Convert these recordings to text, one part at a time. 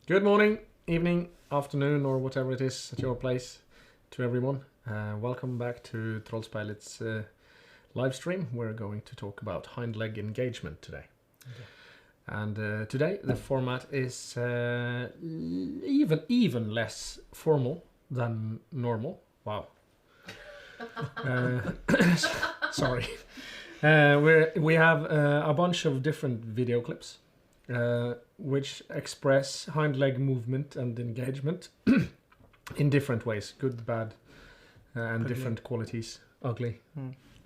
Good morning, evening, afternoon, or whatever it is at your place to everyone. Welcome back to Trollspejlet's live stream. We're going to talk about hind leg engagement today. Okay. And today the format is even less formal than normal. Wow. Sorry. We have a bunch of different video clips which express hind leg movement and engagement in different ways, good, bad, and ugly. Different qualities, ugly,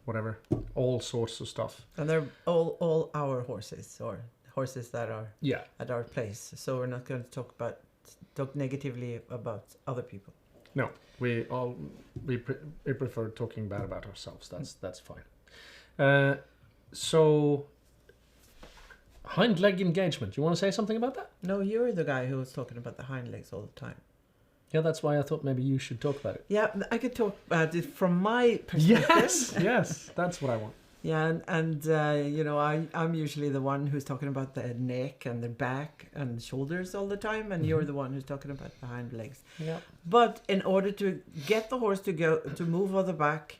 whatever, all sorts of stuff. And they're all our horses, or horses that are at our place. So we're not going to talk negatively about other people. No, we prefer talking bad about ourselves. That's fine. So. Hind leg engagement. You want to say something about that? No, you're the guy who was talking about the hind legs all the time. Yeah, that's why I thought maybe you should talk about it. Yeah, I could talk about it from my perspective. Yes, that's what I want. Yeah, and you know, I'm usually the one who's talking about the neck and the back and shoulders all the time, and you're the one who's talking about the hind legs. Yeah. But in order to get the horse to move on the back,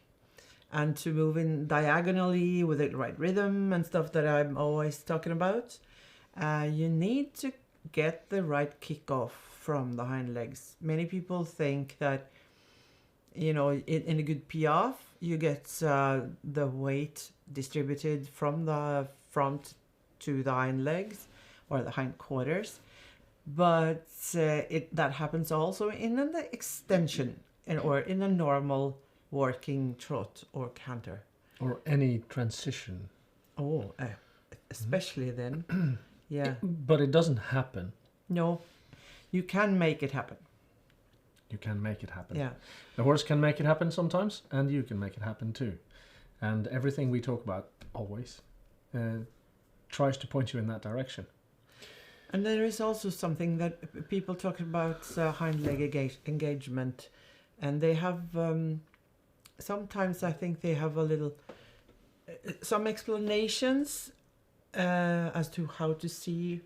and to move in diagonally with the right rhythm and stuff that I'm always talking about, you need to get the right kickoff from the hind legs. Many people think that, you know, in a good piaffe, you get the weight distributed from the front to the hind legs or the hind quarters, but that happens also in an extension or in a normal working trot or canter. Or any transition. Oh, especially then. Yeah. But it doesn't happen. No, you can make it happen. You can make it happen. Yeah. The horse can make it happen sometimes, and you can make it happen too. And everything we talk about always tries to point you in that direction. And there is also something that people talk about hind leg engagement, and they have... sometimes I think they have a little, some explanations as to how to see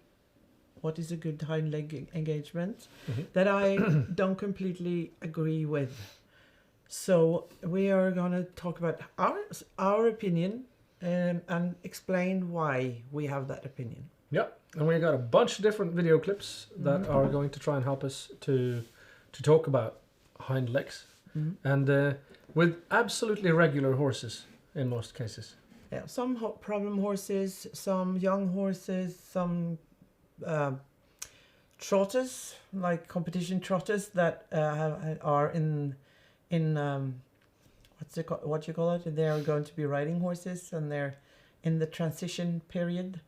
what is a good hind leg engagement that I don't completely agree with. So we are going to talk about our opinion and explain why we have that opinion. Yeah, and we got a bunch of different video clips that are going to try and help us to talk about hind legs. And with absolutely regular horses in most cases. Yeah, some problem horses, some young horses, some trotters, like competition trotters that are in what you call it? They are going to be riding horses, and they're in the transition period,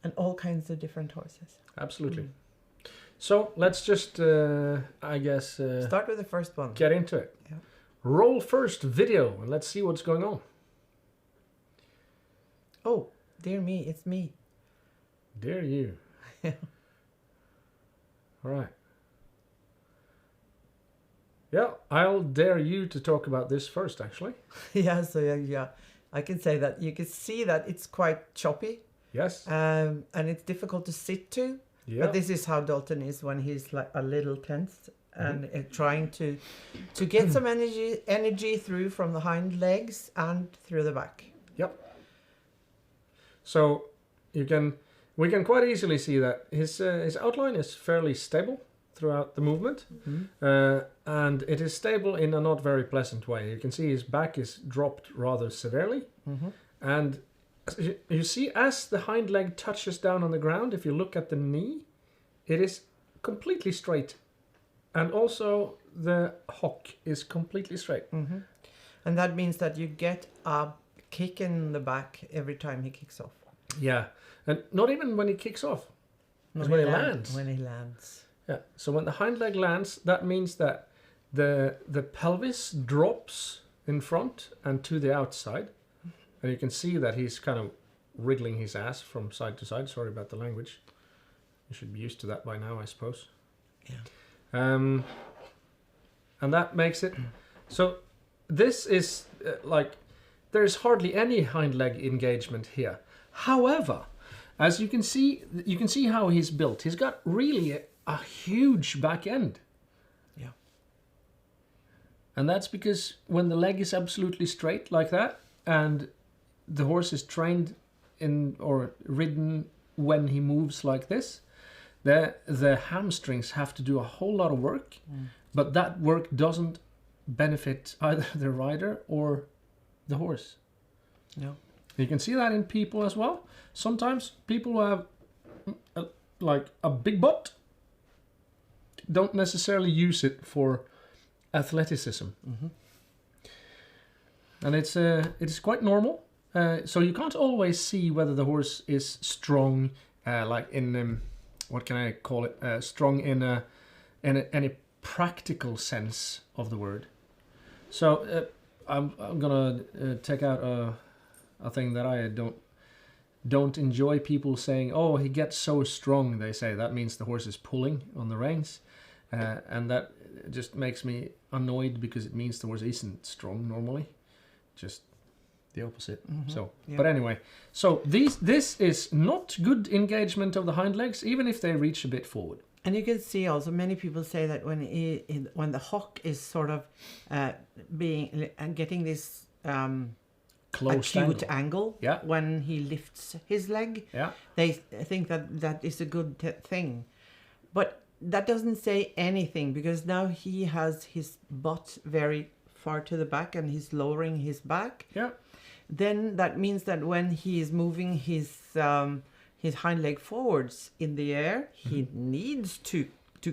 and all kinds of different horses. Absolutely. So let's just, I guess... start with the first one. Get into it. Yeah. Roll first video and let's see what's going on. Oh, dear me, it's me. Dear you. All right. Yeah, I'll dare you to talk about this first, actually. Yeah, I can say that. You can see that it's quite choppy. Yes. And it's difficult to sit to. Yeah. But this is how Dalton is when he's like a little tense and trying to get some energy through from the hind legs and through the back. Yep. So we can quite easily see that his outline is fairly stable throughout the movement, and it is stable in a not very pleasant way. You can see his back is dropped rather severely, and you see as the hind leg touches down on the ground, if you look at the knee, it is completely straight. And also the hock is completely straight. And that means that you get a kick in the back every time he kicks off. Yeah, and not even when he kicks off. It's when he lands. When he lands. Yeah, so when the hind leg lands, that means that the pelvis drops in front and to the outside. And you can see that he's kind of wriggling his ass from side to side. Sorry about the language. You should be used to that by now, I suppose. Yeah. And that makes it... So this is like... There's hardly any hind leg engagement here. However, as you can see how he's built. He's got really a huge back end. Yeah. And that's because when the leg is absolutely straight like that, and the horse is trained in or ridden when he moves like this, the hamstrings have to do a whole lot of work, but that work doesn't benefit either the rider or the horse. No. You can see that in people as well. Sometimes people who have like a big butt don't necessarily use it for athleticism. And it's quite normal. So you can't always see whether the horse is strong, like in what can I call it? Strong in any practical sense of the word. So I'm gonna take out a thing that I don't enjoy. People saying, "Oh, he gets so strong." They say that means the horse is pulling on the reins, and that just makes me annoyed because it means the horse isn't strong normally, just the opposite. So, but anyway, so this is not good engagement of the hind legs, even if they reach a bit forward. And you can see also many people say that when the hock is sort of getting this Close acute angle Yeah. when he lifts his leg, Yeah. they think that is a good thing. But that doesn't say anything, because now he has his butt very far to the back and he's lowering his back. Yeah. Then that means that when he is moving his hind leg forwards in the air, he needs to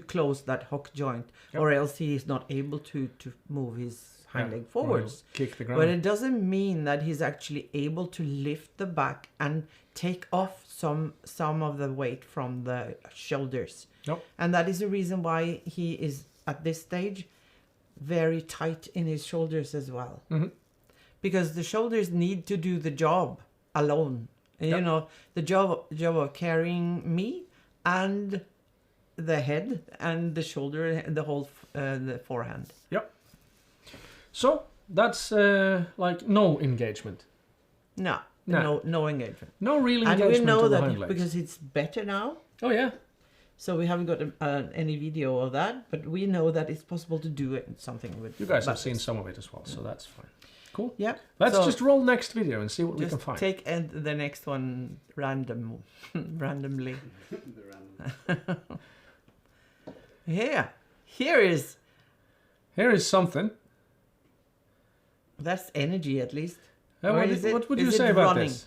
close that hock joint, or else he is not able to move his hind leg forwards. Kick the ground. But it doesn't mean that he's actually able to lift the back and take off some of the weight from the shoulders. Nope. And that is the reason why he is at this stage very tight in his shoulders as well. Because the shoulders need to do the job alone. You know, the job of carrying me and the head and the shoulder and the whole the forehand. Yep. So that's like no engagement. No engagement. No real And engagement we know of the that hind legs. because it's better now. Oh yeah. So we haven't got any video of that, but we know that it's possible to do something with. You guys have buttons. seen some of it as well, so that's fine. Cool. Yeah. Let's So just roll next video and see what we can just find. take the next one randomly. Yeah. Here is something. that's energy at least. What, Or is it- what would is you it say about running? this?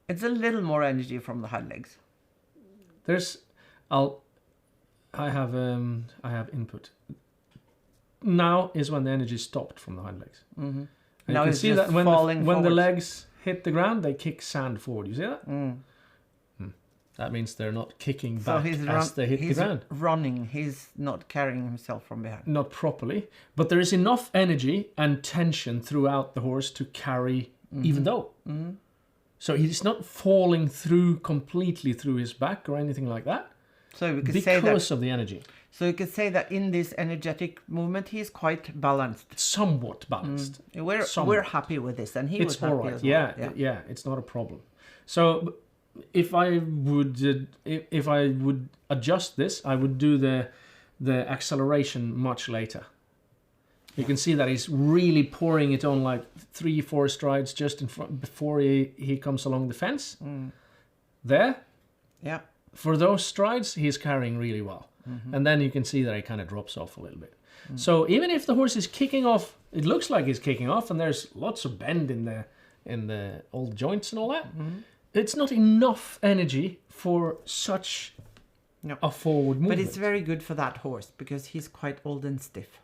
It's a little more energy from the hind legs. I have input. Now is when the energy stopped from the hind legs. And Now you can it's see just that when falling the forwards. legs hit the ground, they kick sand forward. You see that? That means they're not kicking So back he's as they hit the ground. running. He's not carrying himself from behind. Not properly, but there is enough energy and tension throughout the horse to carry, even though. So he's not falling through completely through his back or anything like that, So we could say that. because of the energy. So you could say that in this energetic movement, he's quite balanced. Somewhat balanced. We're happy with this, and he was It's happy all right. as well. Yeah, it's not a problem. So if I would adjust this, I would do the acceleration much later. You can see that he's really pouring it on like 3-4 strides just in front before he comes along the fence. There. Yeah. For those strides, he's carrying really well. And then you can see that he kind of drops off a little bit. So even if the horse is kicking off, it looks like he's kicking off, and there's lots of bend in the old joints and all that. It's not enough energy for such a forward movement. But it's very good for that horse because he's quite old and stiff.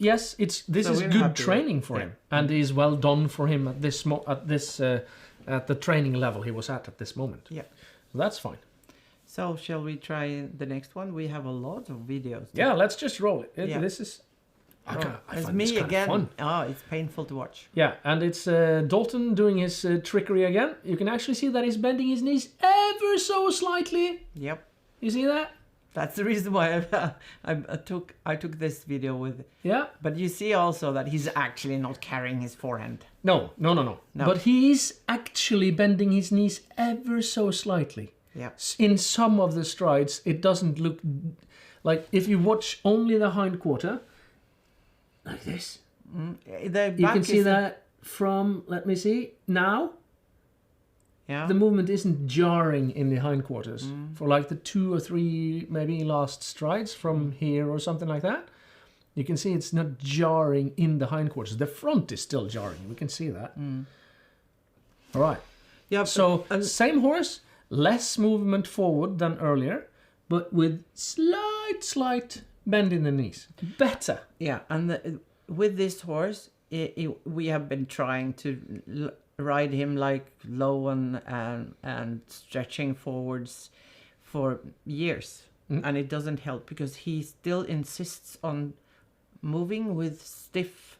Yes, this So is we're good happy training with- for him, and is well done for him at the training level he was at this moment. Yeah. So that's fine. So shall we try the next one? We have a lot of videos. Yeah, let's just roll it. Yeah. This is. I It's find this me kinda again. fun. Oh, it's painful to watch. Yeah, and it's Dalton doing his trickery again. You can actually see that he's bending his knees ever so slightly. Yep. You see that? That's the reason why I took this video with. Yeah. But you see also that he's actually not carrying his forehand. No. No. But he's actually bending his knees ever so slightly. Yeah. In some of the strides, it doesn't look like if you watch only the hind quarter, like this. You can see that from, let me see, now. Yeah. The movement isn't jarring in the hindquarters for like the 2 or 3 maybe last strides from here or something like that. You can see it's not jarring in the hindquarters. The front is still jarring. We can see that. All right. Yeah. So same horse, less movement forward than earlier, but with slight bend in the knees. Better. Yeah, and with this horse, we have been trying to ride him like low and stretching forwards for years, and it doesn't help because he still insists on moving with stiff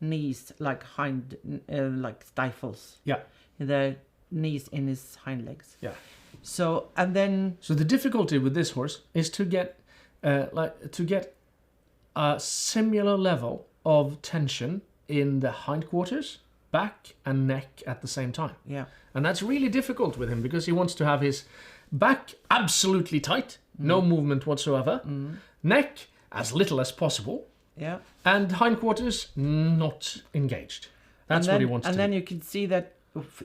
knees, like like stifles. Yeah. The knees in his hind legs. Yeah. So the difficulty with this horse is to get a similar level of tension in the hindquarters, back and neck at the same time. Yeah. And that's really difficult with him because he wants to have his back absolutely tight, no movement whatsoever, neck as little as possible, yeah, and hindquarters not engaged. That's what he wants to do. And then you can see that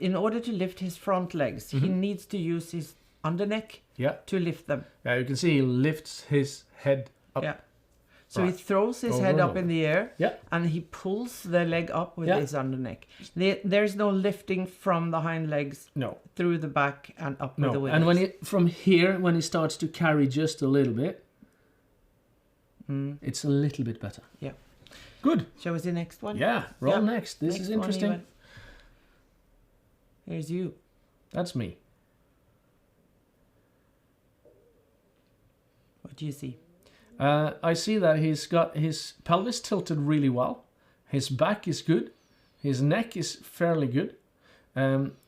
in order to lift his front legs, he needs to use his underneck to lift them. Yeah, you can see he lifts his head up. Yeah. So he throws his head up in the air, yeah, and he pulls the leg up with his underneck. There's no lifting from the hind legs through the back and up with the withers. And from here, when he starts to carry just a little bit, it's a little bit better. Yeah. Good. Shall we see the next one? Yeah, roll next. This is interesting. Here's you. That's me. What do you see? I see that he's got his pelvis tilted really well. His back is good. His neck is fairly good.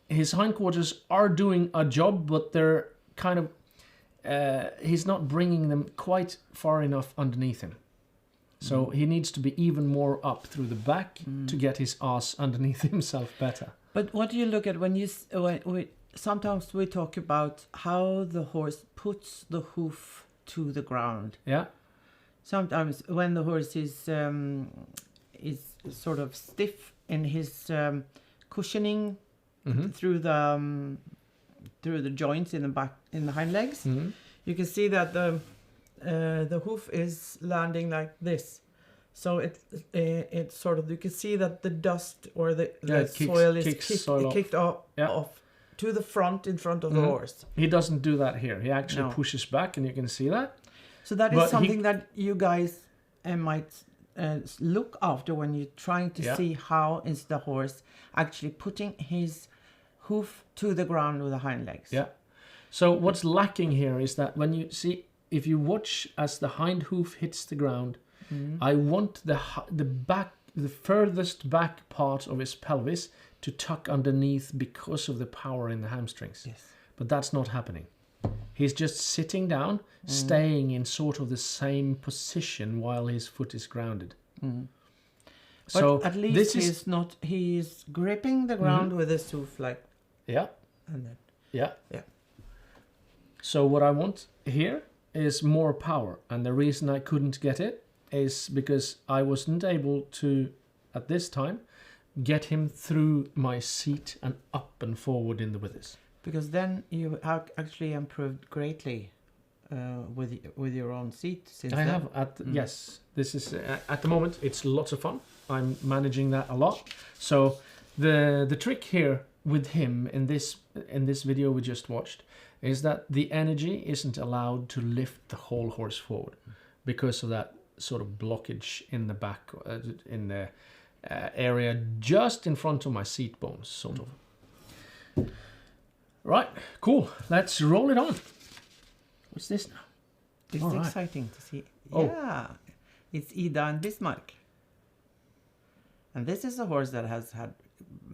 His hindquarters are doing a job, but they're kind of... he's not bringing them quite far enough underneath him. So he needs to be even more up through the back to get his ass underneath himself better. But what do you look at when you... sometimes we talk about how the horse puts the hoof to the ground. Yeah. Sometimes when the horse is sort of stiff in his cushioning through the joints in the back, in the hind legs, you can see that the hoof is landing like this. So it sort of, you can see that the dust or the soil is kicked off to the front in front of the horse. He doesn't do that here. He actually pushes back, and you can see that. So that is something that you guys might look after when you're trying to see how is the horse actually putting his hoof to the ground with the hind legs. Yeah. So what's lacking here is that when you see, if you watch as the hind hoof hits the ground, I want the furthest back part of his pelvis to tuck underneath because of the power in the hamstrings. Yes. But that's not happening. He's just sitting down, staying in sort of the same position while his foot is grounded. So but at least he's gripping the ground with his hoof like. Yeah. And then. Yeah. So what I want here is more power, and the reason I couldn't get it is because I wasn't able to, at this time, get him through my seat and up and forward in the withers. Because then you have actually improved greatly with your own seat since I have yes. This is at the moment it's lots of fun. I'm managing that a lot. So the trick here with him in this video we just watched is that the energy isn't allowed to lift the whole horse forward because of that sort of blockage in the back, in the area just in front of my seat bones, sort of. Right, cool. Let's roll it on. What's this now? It's exciting to see. Yeah, it's Ida and Bismarck. And this is a horse that has had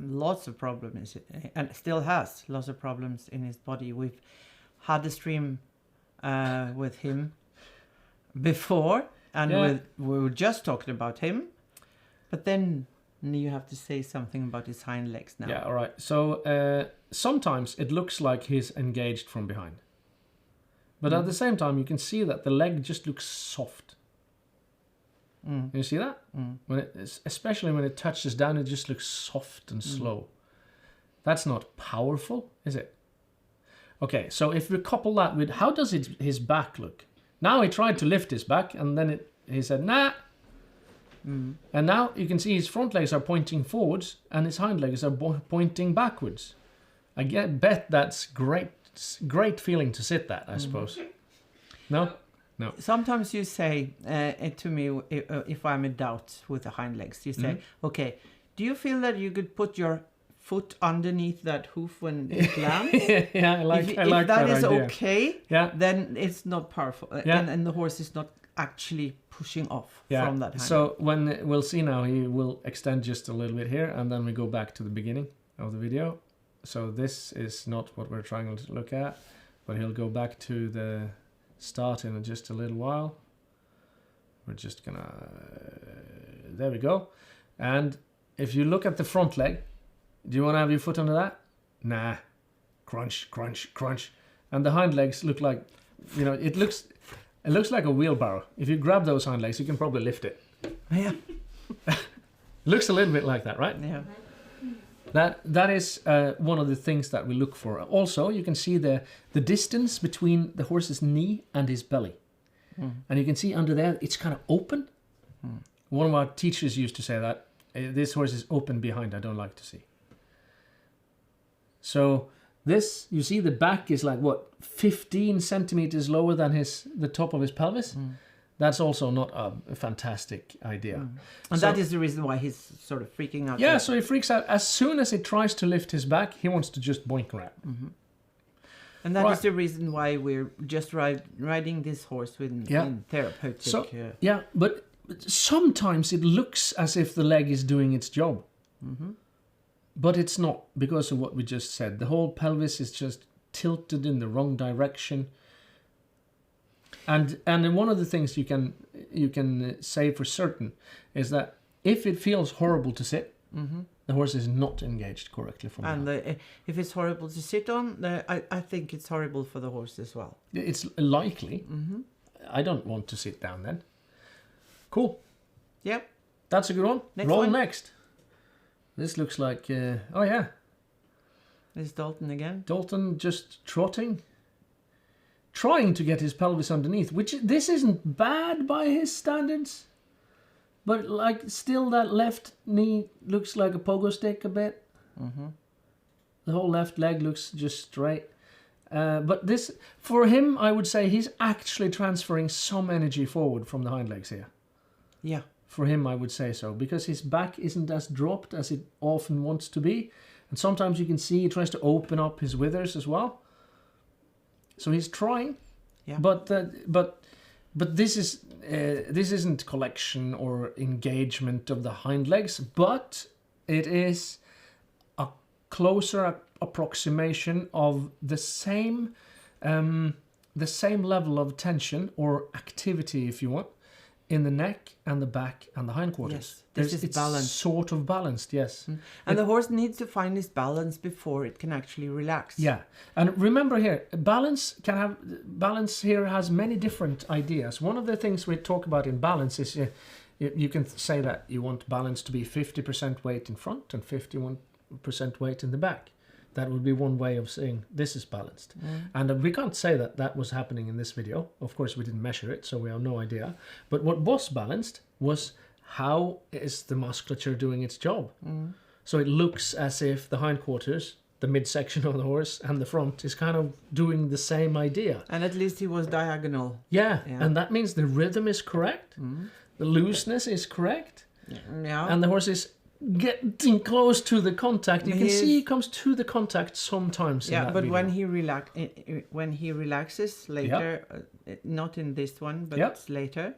lots of problems and still has lots of problems in his body. We've had a stream with him before, and we were just talking about him. But then you have to say something about his hind legs now. Yeah, all right. So sometimes it looks like he's engaged from behind. But at the same time, you can see that the leg just looks soft. You see that? When especially when it touches down, it just looks soft and slow. That's not powerful, is it? Okay, so if we couple that with how does his back look? Now he tried to lift his back, and then he said, nah. And now you can see his front legs are pointing forwards, and his hind legs are pointing backwards. I bet that's great feeling to sit that, I suppose. No? No. Sometimes you say to me, if I'm in doubt with the hind legs, you say, okay, do you feel that you could put your foot underneath that hoof when it lands? Yeah, I like if that is idea. okay, then it's not powerful. And the horse is not actually pushing off from that hind. So when we'll see now, he will extend just a little bit here, and then we go back to the beginning of the video. So this is not what we're trying to look at, but he'll go back to the start in just a little while. We're just gonna there we go. And if you look at the front leg, do you want to have your foot under that? Nah. Crunch, crunch, crunch. And the hind legs look like, it looks like a wheelbarrow. If you grab those hind legs, you can probably lift it. Yeah. Looks a little bit like that, right? Yeah. That is one of the things that we look for. Also, you can see the distance between the horse's knee and his belly. And you can see under there, it's kind of open. One of our teachers used to say that, this horse is open behind, I don't like to see. So this, you see the back is like, 15 centimeters lower than the top of his pelvis? That's also not a fantastic idea. And that is the reason why he's sort of freaking out. Yeah, so he freaks out. As soon as he tries to lift his back, he wants to just boink around. And that is the reason why we're just riding this horse in therapeutic. So, but sometimes it looks as if the leg is doing its job. But it's not, because of what we just said. The whole pelvis is just tilted in the wrong direction. And one of the things you can say for certain is that if it feels horrible to sit, the horse is not engaged correctly from and if it's horrible to sit on, I think it's horrible for the horse as well. It's likely. I don't want to sit down then. Cool. Yep. That's a good one. Next one. Next. This looks like, oh yeah. There's Dalton again. Dalton just trotting. Trying to get his pelvis underneath, which this isn't bad by his standards. But like still that left knee looks like a pogo stick a bit. The whole left leg looks just straight. But this, for him, I would say he's actually transferring some energy forward from the hind legs here. Yeah. For him, I would say so, because his back isn't as dropped as it often wants to be. And sometimes you can see he tries to open up his withers as well. So he's trying, but this isn't collection or engagement of the hind legs, but it is a closer approximation of the same level of tension or activity, if you want, in the neck and the back and the hindquarters. Yes, it's balanced. Sort of balanced, yes. And the horse needs to find his balance before it can actually relax. Yeah, and remember here, balance here has many different ideas. One of the things we talk about in balance is you can say that you want balance to be 50% weight in front and 51% weight in the back. That would be one way of saying this is balanced. And we can't say that was happening in this video. Of course, we didn't measure it, so we have no idea. But what was balanced was how is the musculature doing its job. So it looks as if the hindquarters, the midsection of the horse, and the front is kind of doing the same idea. And at least he was diagonal. Yeah. And that means the rhythm is correct. The looseness is correct. Yeah. And the horse is getting close to the contact. You can see he comes to the contact sometimes. Yeah, in that but video. when he relaxes later, not in this one, but later,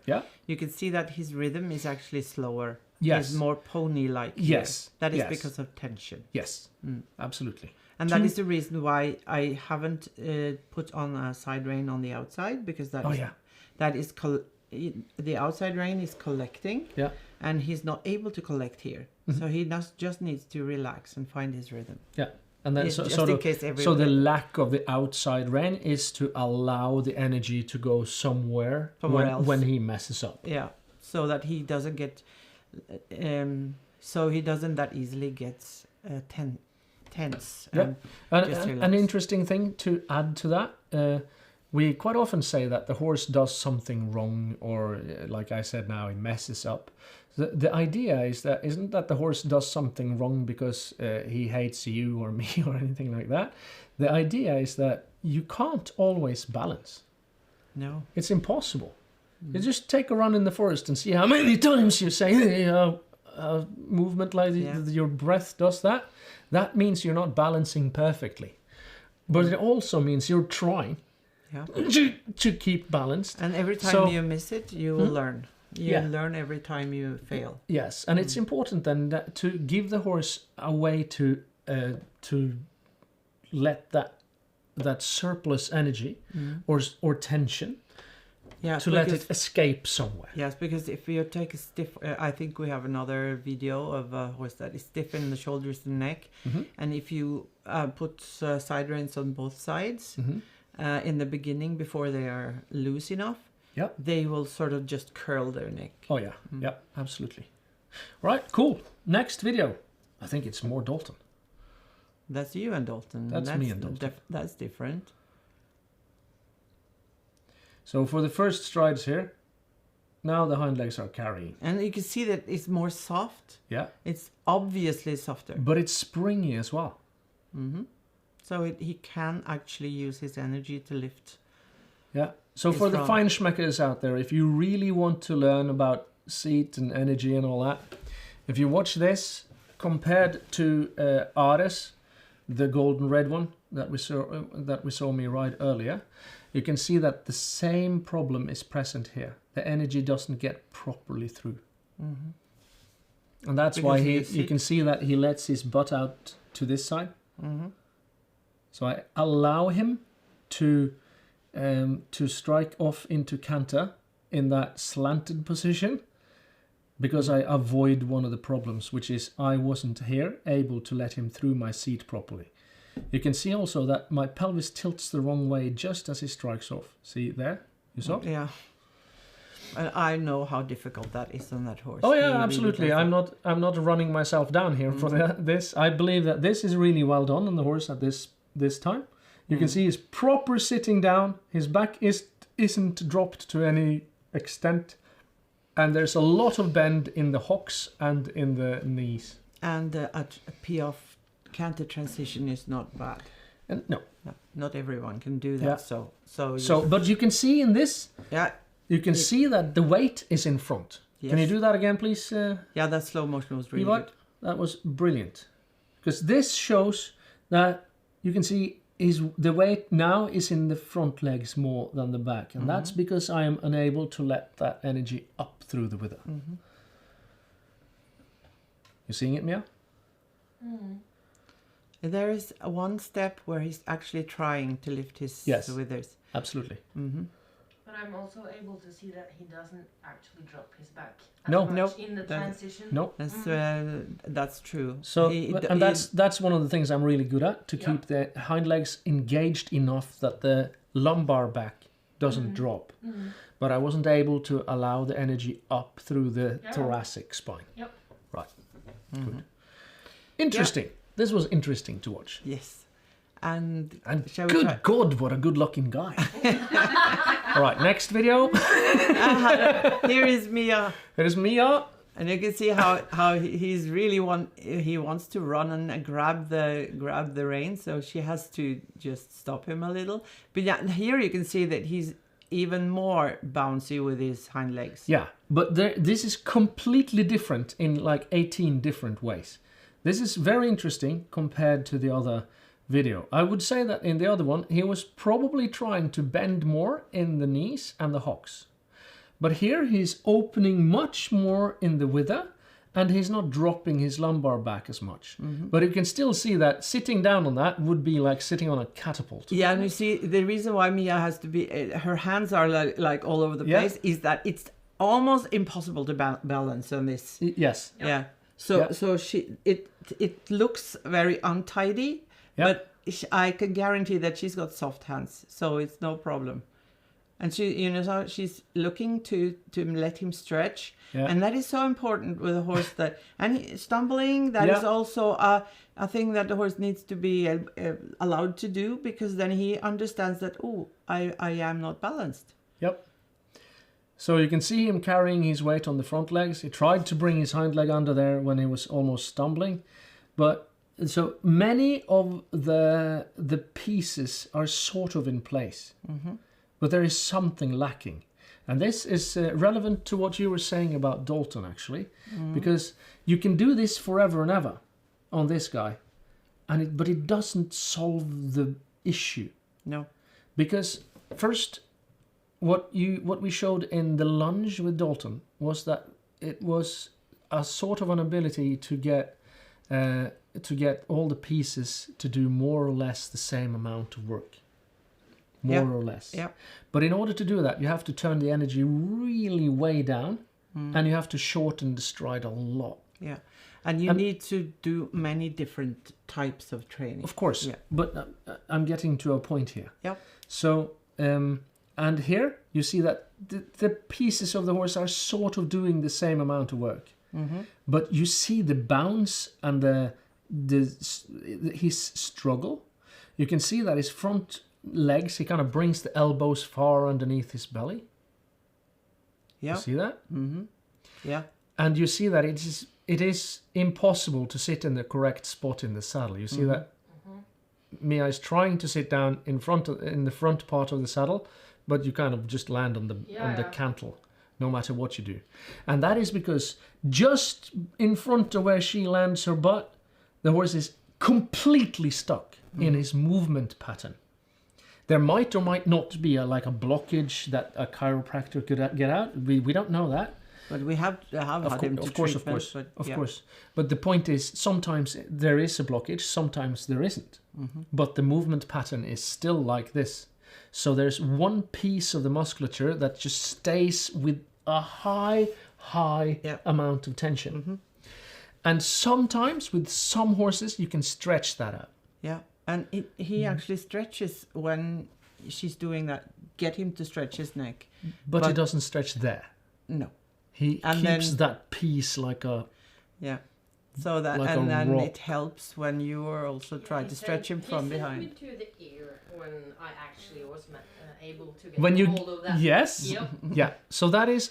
you can see that his rhythm is actually slower. Yes, he's more pony-like. Yes, that is because of tension. Yes, absolutely. And that is the reason why I haven't put on a side rein on the outside, because that is the outside rein is collecting. Yeah. And he's not able to collect here. So he just needs to relax and find his rhythm. Yeah. And then Yes, so, just sort in of, case so the everywhere. lack of the outside rain is to allow the energy to go somewhere Somewhere when else. he messes up. Yeah, so that he doesn't get, so he doesn't that easily get tense. Yeah. Just An relax. interesting thing to add to that, we quite often say that the horse does something wrong, or like I said now, he messes up. The idea is that isn't that the horse does something wrong because he hates you or me or anything like that. The idea is that you can't always balance. No. It's impossible. You just take a run in the forest and see how many times you say movement like your breath does that. That means you're not balancing perfectly. But it also means you're trying to keep balanced. And every time you miss it, you will learn. You learn every time you fail. Yes, and it's important then that to give the horse a way to let that surplus energy or tension to let it escape somewhere. Yes, because if you take a stiff, I think we have another video of a horse that is stiff in the shoulders and neck, and if you put side reins on both sides in the beginning before they are loose enough, they will sort of just curl their neck. Oh yeah, yeah, absolutely. Right, cool. Next video. I think it's more Dalton. That's you and Dalton. That's me and Dalton. That's different. So for the first strides here, now the hind legs are carrying. And you can see that it's more soft. Yeah. It's obviously softer. But it's springy as well. So he can actually use his energy to lift. Yeah. So for the Feinschmeckers out there, if you really want to learn about seat and energy and all that, if you watch this compared to Ares, the golden red one that we saw me ride earlier, you can see that the same problem is present here. The energy doesn't get properly through. And that's why you can see that he lets his butt out to this side. So I allow him to strike off into canter in that slanted position, because I avoid one of the problems, which is I wasn't here able to let him through my seat properly. You can see also that my pelvis tilts the wrong way just as he strikes off. See there? You saw? Yeah. And I know how difficult that is on that horse. Oh yeah, absolutely. I'm not running myself down here for this. I believe that this is really well done on the horse at this time. You can see he's proper sitting down. His back isn't dropped to any extent, and there's a lot of bend in the hocks and in the knees. And a P-off canter transition is not bad. And no, not everyone can do that. Yeah. So but you can see in this. Yeah. You can see that the weight is in front. Yes. Can you do that again, please? Yeah, that slow motion was really good. That was brilliant. Because this shows that you can see the weight now is in the front legs more than the back. And that's because I am unable to let that energy up through the wither. You seeing it, Mia? There is one step where he's actually trying to lift his withers. Absolutely. But I'm also able to see that he doesn't actually drop his back No. in the transition. No. That's true. So that's one of the things I'm really good at, to keep the hind legs engaged enough that the lumbar back doesn't drop. But I wasn't able to allow the energy up through the thoracic spine. Yep. Right. Good. Interesting. Yeah. This was interesting to watch. Yes. And shall we good try? God, what a good-looking guy. All right, next video. Here is Mia. Here is Mia. And you can see how he's really he wants to run and grab the reins, so she has to just stop him a little. But yeah, here you can see that he's even more bouncy with his hind legs. Yeah, but this is completely different in like 18 different ways. This is very interesting compared to the other video. I would say that in the other one, he was probably trying to bend more in the knees and the hocks. But here he's opening much more in the wither, and he's not dropping his lumbar back as much. But you can still see that sitting down on that would be like sitting on a catapult. Yeah, and you see the reason why Mia has to be, her hands are like all over the place, is that it's almost impossible to balance on this. Yes. Yeah. So it looks very untidy, Yeah. But I can guarantee that she's got soft hands, so it's no problem. And she, you know, so she's looking to let him stretch, and that is so important with a horse. Stumbling, that is also a thing that the horse needs to be allowed to do, because then he understands that, oh, I am not balanced. Yep. So you can see him carrying his weight on the front legs. He tried to bring his hind leg under there when he was almost stumbling, but so many of the pieces are sort of in place, but there is something lacking. And this is relevant to what you were saying about Dalton, actually, because you can do this forever and ever on this guy, but it doesn't solve the issue. No. Because first, what we showed in the lunge with Dalton was that it was a sort of an ability to get all the pieces to do more or less the same amount of work. More or less. Yeah. But in order to do that, you have to turn the energy really way down, and you have to shorten the stride a lot. Yeah. And you need to do many different types of training. Of course. Yeah. But I'm getting to a point here. Yeah. So, and here you see that the pieces of the horse are sort of doing the same amount of work. But you see the bounce and his struggle. You can see that his front legs, he kind of brings the elbows far underneath his belly. Yeah. You see that? Yeah. And you see that it is impossible to sit in the correct spot in the saddle. You see that Mia is trying to sit down in the front part of the saddle, but you kind of just land on the cantle, no matter what you do. And that is because just in front of where she lands her butt, the horse is completely stuck in his movement pattern. There might or might not be a blockage that a chiropractor could get out. We don't know that. But we have had him to of course. Of course. But the point is, sometimes there is a blockage, sometimes there isn't. But the movement pattern is still like this. So there's one piece of the musculature that just stays with a high amount of tension. And sometimes with some horses, you can stretch that out. Yeah. And he actually stretches when she's doing that. Get him to stretch his neck. But he doesn't stretch there. No. He keeps that piece like a... Yeah. So that, like and then rock. it helps when you are also trying to stretch him from behind. He sent me to the ear when I actually was able to get hold of that. Yes. Yep. Yeah. So that is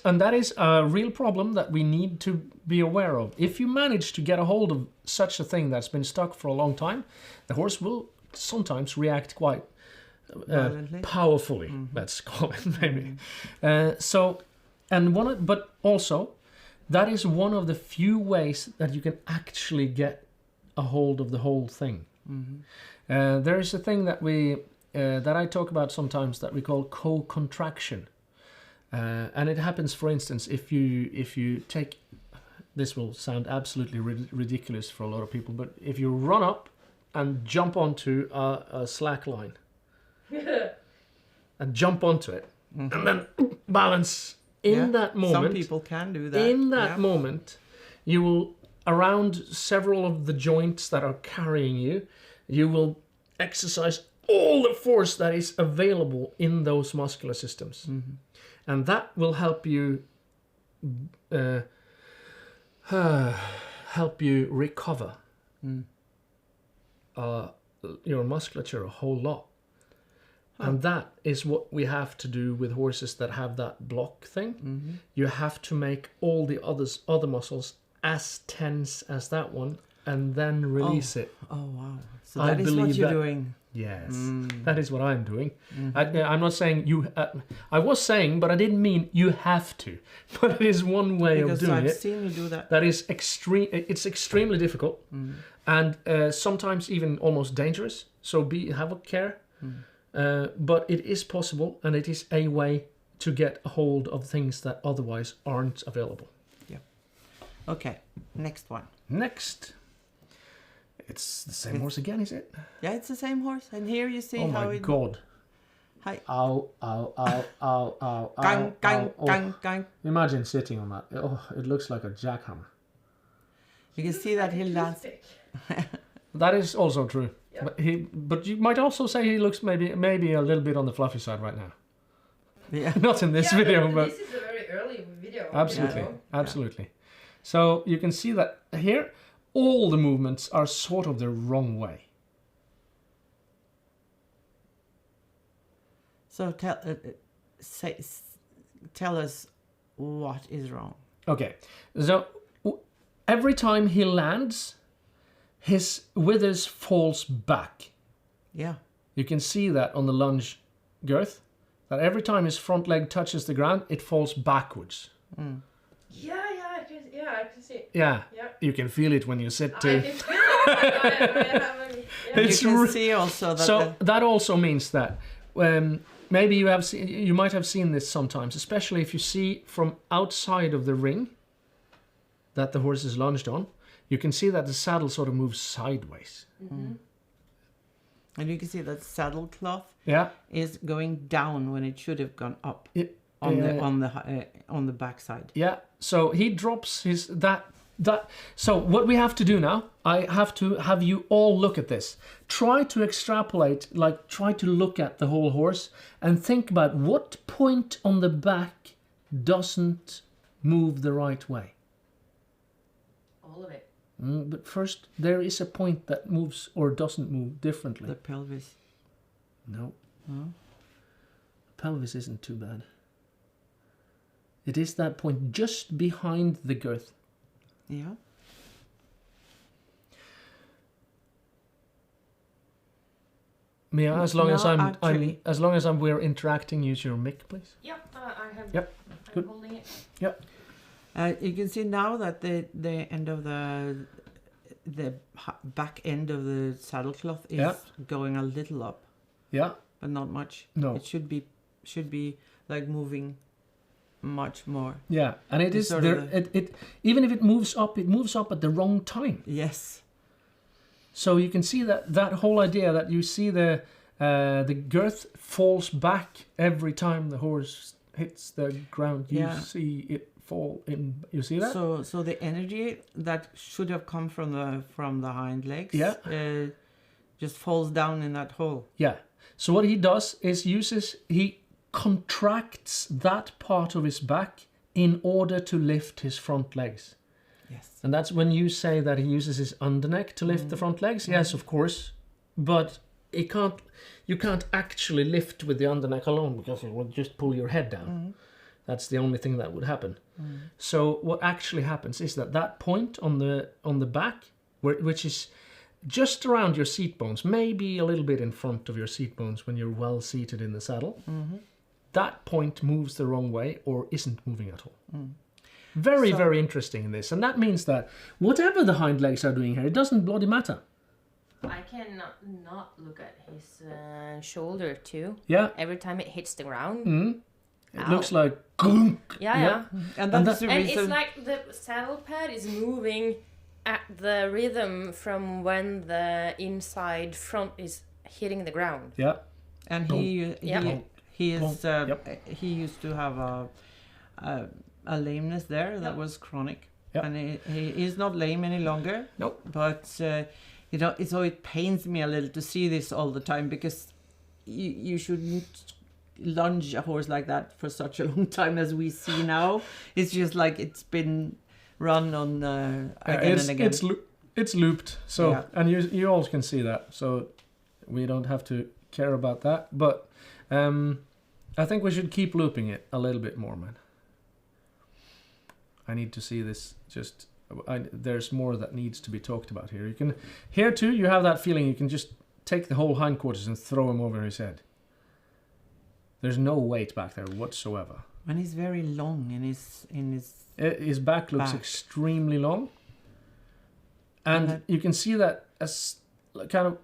a real problem that we need to be aware of. If you manage to get a hold of such a thing that's been stuck for a long time, the horse will sometimes react quite powerfully. Let's call it maybe. But also, that is one of the few ways that you can actually get a hold of the whole thing. There is a thing that I talk about sometimes that we call co-contraction, and it happens, for instance, if you take, this will sound absolutely ridiculous for a lot of people, but if you run up and jump onto a slack line and jump onto it and then balance in that moment. Some people can do that. In that moment, you will, around several of the joints that are carrying you, you will exercise all the force that is available in those muscular systems. And that will help you recover your musculature a whole lot. And that is what we have to do with horses that have that block thing. You have to make all the other muscles as tense as that one, and then release it. Oh wow! So that is what you're doing. Yes, that is what I'm doing. I'm not saying you. I was saying, but I didn't mean you have to. But it is one way of doing it. Because I've seen you do that. That is extreme. It's extremely difficult, and sometimes even almost dangerous. So have a care. But it is possible, and it is a way to get a hold of things that otherwise aren't available. Yeah. Okay. Next one. Next. It's the same horse again, is it? Yeah, it's the same horse. And here you see how how it... Oh my God. Hi. Ow, ow, ow, ow, ow, gang, gang, ow. gang, gang. Imagine sitting on that. Oh, it looks like a jackhammer. You can see that he lands. That is also true. Yeah. But you might also say he looks maybe a little bit on the fluffy side right now. Yeah. Not in this video, but this is a very early video. absolutely, you know. absolutely. So you can see that here, all the movements are sort of the wrong way. So tell us what is wrong. Okay, so every time he lands, his withers falls back. Yeah. You can see that on the lunge girth, that every time his front leg touches the ground, it falls backwards. Mm. I can see. Yeah, Yeah. you can feel it when you sit I too. can feel it. It's You can re- see also that So that also means that maybe you might have seen this sometimes, especially if you see from outside of the ring that the horse is lunged on, you can see that the saddle sort of moves sideways. Mm-hmm. and you can see that saddle cloth Yeah. is going down when it should have gone up It, on the backside. yeah. So he drops his that. So what we have to do now, I have to have you all look at this. Try to extrapolate, try to look at the whole horse and think about what point on the back doesn't move the right way. All of it. But first, there is a point that moves or doesn't move differently. The pelvis. No. No? Pelvis isn't too bad. It is that point just behind the girth. Yeah. Mia, as long as No, I'm actually- as long as we're interacting, use your mic, please. Yep, I have. Yep, I'm good. holding it. You can see now that the end of the back end of the saddle cloth is Yeah. going a little up, Yeah. but not much. No. It should be like moving much more. Yeah, and it It's is sort there. of It even if it moves up at the wrong time. Yes. So you can see that whole idea that you see the girth falls back every time the horse hits the ground. You Yeah. see it fall in. You see that? So the energy that should have come from the hind legs, Yeah. just falls down in that hole. Yeah. So what he does is he contracts that part of his back in order to lift his front legs. Yes. And that's when you say that he uses his underneck to lift the front legs. Yes, of course. But you can't actually lift with the underneck alone because it would just pull your head down. That's the only thing that would happen. So what actually happens is that point on the back, which is just around your seat bones, maybe a little bit in front of your seat bones when you're well seated in the saddle, that point moves the wrong way or isn't moving at all. Very, very interesting in this. And that means that whatever the hind legs are doing here, it doesn't bloody matter. I can not look at his shoulder too. Yeah. Every time it hits the ground. It Ow. looks like gunk. Yeah. And that's the And reason. it's like the saddle pad is moving at the rhythm from when the inside front is hitting the ground. Yeah. And Yeah. he used to have a lameness there that was chronic. Yep. And he is not lame any longer. Nope. But it pains me a little to see this all the time because you shouldn't lunge a horse like that for such a long time as we see now. It's just like it's been run on again and again. It's looped. So Yeah. and you all can see that. So we don't have to care about that. But I think we should keep looping it a little bit more, man. I need to see this. There's more that needs to be talked about here. You can here too. You have that feeling. You can just take the whole hindquarters and throw him over his head. There's no weight back there whatsoever. And he's very long in his Back looks back. extremely long, and you can see that as kind of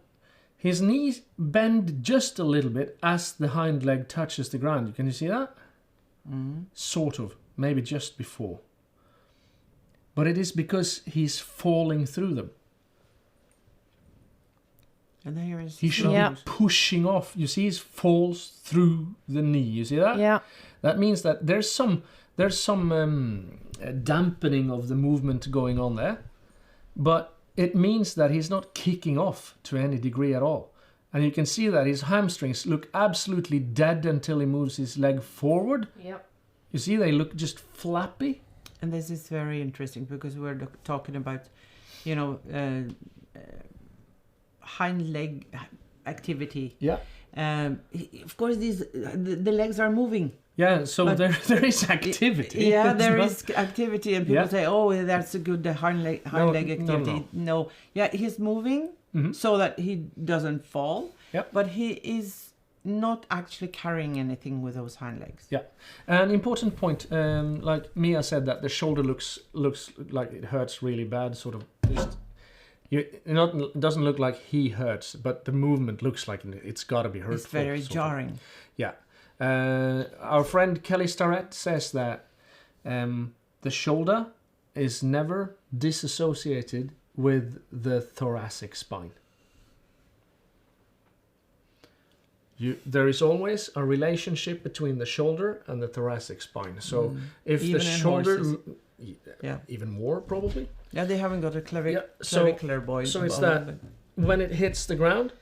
his knees bend just a little bit as the hind leg touches the ground. Can you see that? Sort of, maybe just before. But it is because he's falling through them. And there is He should be pushing off. You see, he falls through the knee. You see that? Yeah. That means that there's some dampening of the movement going on there. But it means that he's not kicking off to any degree at all. And you can see that his hamstrings look absolutely dead until he moves his leg forward. Yep. You see, they look just flappy. And this is very interesting because we're talking about, hind leg activity. Yeah. Of course, the legs are moving. Yeah, so there is activity. Yeah, It's there not- is activity, and people say, "Oh, that's a good hind leg activity." No, yeah, he's moving so that he doesn't fall. Yep. But he is not actually carrying anything with those hind legs. Yeah, an important point. Like Mia said, that the shoulder looks like it hurts really bad. Sort of, it doesn't look like he hurts, but the movement looks like it's got to be hurtful. It's very jarring. Yeah. Our friend Kelly Starrett says that the shoulder is never disassociated with the thoracic spine. There is always a relationship between the shoulder and the thoracic spine. So if Even the in shoulder, horses. Yeah. even more probably. Yeah, they haven't got a So clavicular bone. so it's that when it hits the ground,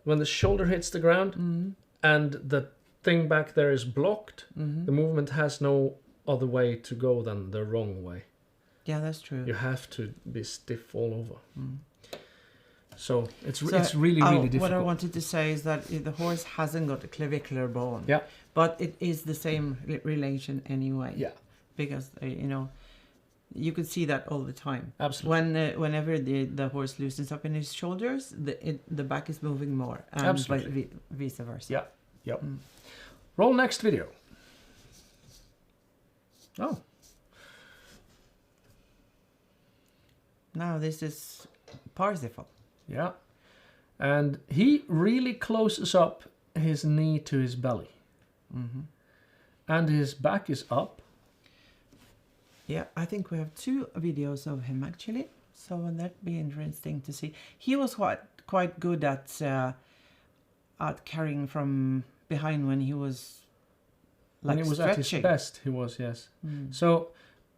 when the shoulder hits the ground, and the thing back there is blocked, the movement has no other way to go than the wrong way. Yeah, that's true. You have to be stiff all over. So it's So, really difficult. What I wanted to say is that the horse hasn't got a clavicular bone. Yeah. But it is the same relation anyway. Yeah. Because you could see that all the time. Absolutely. Whenever the horse loosens up in his shoulders, the back is moving more, and Absolutely. vice versa. Yeah. Yep. Roll next video. Oh. Now this is Parsifal. Yeah. And he really closes up his knee to his belly. And his back is up. Yeah, I think we have 2 videos of him actually, so that'd be interesting to see. He was quite good at carrying from behind when he was When he was stretching. at his best, he was, yes. So,